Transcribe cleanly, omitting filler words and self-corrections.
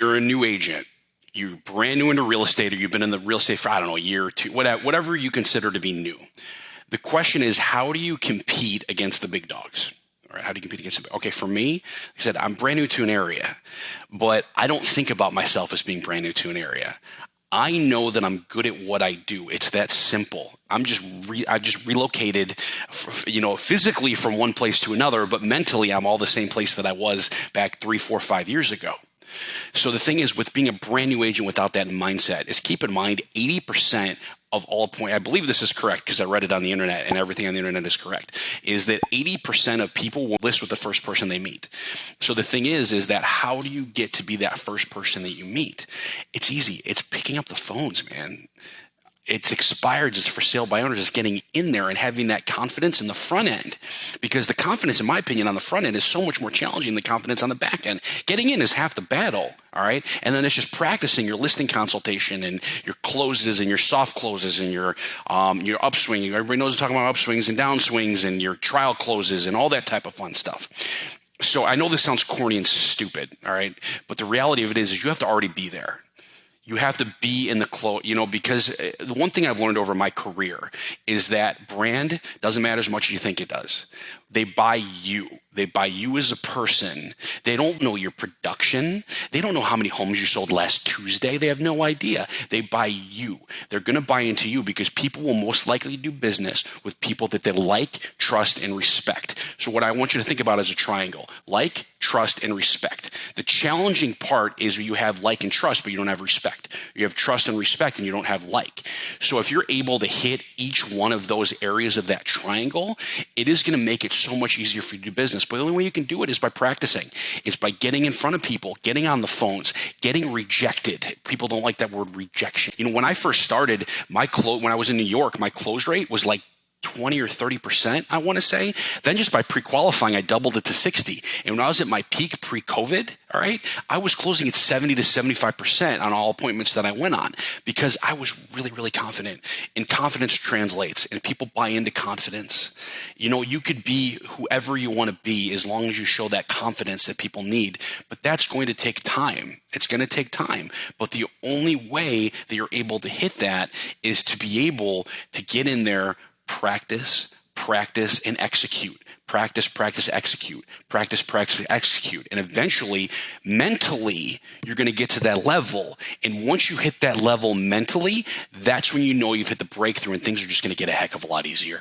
You're a new agent. You're brand new into real estate, or you've been in the real estate for, I don't know, a year or two, whatever you consider to be new. The question is, how do you compete against the big dogs? All right, how do you compete against them? Okay, for me, like I said, I'm brand new to an area, but I don't think about myself as being brand new to an area. I know that I'm good at what I do. It's that simple. I just relocated, physically from one place to another, but mentally I'm all the same place that I was back 3, 4, 5 years ago. So the thing is, with being a brand new agent without that mindset, is keep in mind 80% of all appointments, I believe this is correct because I read it on the internet and everything on the internet is correct, is that 80% of people will list with the first person they meet. So the thing is that how do you get to be that first person that you meet? It's easy. It's picking up the phones, man. It's expired, it's for sale by owners, it's getting in there and having that confidence in the front end. Because the confidence, in my opinion, on the front end is so much more challenging than the confidence on the back end. Getting in is half the battle, all right? And then it's just practicing your listing consultation and your closes and your soft closes and your upswing. Everybody knows we're talking about upswings and downswings and your trial closes and all that type of fun stuff. So I know this sounds corny and stupid, all right? But the reality of it is you have to already be there. You have to be in the close, because the one thing I've learned over my career is that brand doesn't matter as much as you think it does. They buy you. They buy you as a person. They don't know your production. They don't know how many homes you sold last Tuesday. They have no idea. They buy you. They're going to buy into you because people will most likely do business with people that they like, trust, and respect. So what I want you to think about is a triangle: like, trust, and respect. The challenging part is you have like and trust, but you don't have respect. You have trust and respect, and you don't have like. So if you're able to hit each one of those areas of that triangle, it is going to make it so much easier for you to do business. But the only way you can do it is by practicing. It's by getting in front of people, getting on the phones, getting rejected. People don't like that word rejection. When I first started, when I was in New York, my close rate was like 20 or 30%, I want to say. Then just by pre-qualifying, I doubled it to 60. And when I was at my peak pre-COVID, all right, I was closing at 70 to 75% on all appointments that I went on because I was really, really confident. And confidence translates, and people buy into confidence. You could be whoever you want to be as long as you show that confidence that people need. But that's going to take time. It's going to take time. But the only way that you're able to hit that is to be able to get in there, practice, and execute. Practice, execute. Practice, execute. And eventually, mentally, you're going to get to that level. And once you hit that level mentally, that's when you know you've hit the breakthrough and things are just going to get a heck of a lot easier.